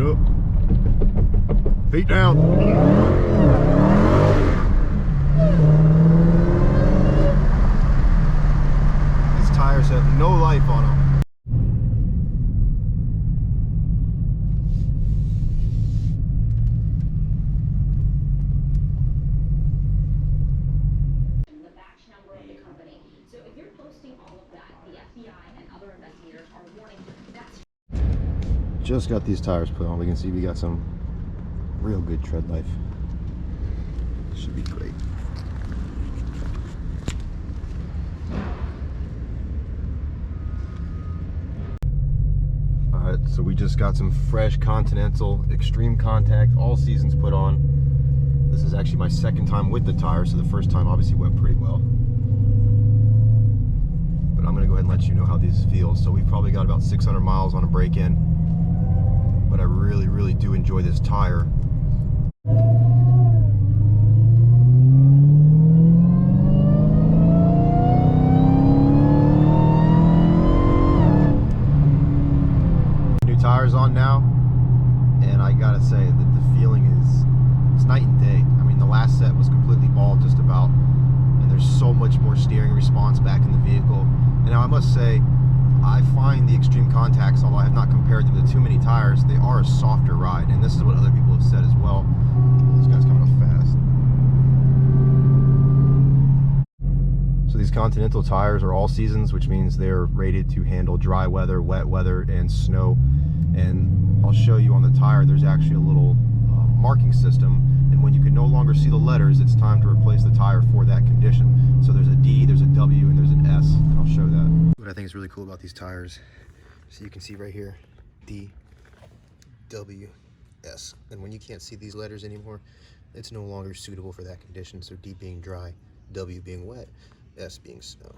Yep. Feet down. These tires have no life on them. The batch number of the company. So if you're posting all of that, the FBI and other investigators are warning that's Just got these tires put on. We can see we got some real good tread life. Should be great. Alright, so we just got some fresh Continental Extreme Contact all seasons put on. This is actually my second time with the tire, so the first time obviously went pretty well. But I'm going to go ahead and let you know how these feel. So we've probably got about 600 miles on a break-in. But I really do enjoy this tire. New tires on now, and I gotta say that the feeling it's night and day. I mean, the last set was completely bald just about, and there's so much more steering response back in the vehicle. And now I must say, I find the Extreme Contacts, although I have not compared them to too many tires, they are a softer ride, and this is what other people have said as well. This guy's coming up fast. So these Continental tires are all seasons, which means they're rated to handle dry weather, wet weather, and snow. And I'll show you on the tire, there's actually a little marking system, and when you can no longer see the letters, it's time to replace the tire for that condition. So there's a D, there's a W, and there's an S, and I'll show that. What I think is really cool about these tires, so you can see right here, D, W, S. And when you can't see these letters anymore, it's no longer suitable for that condition. So D being dry, W being wet, S being snow.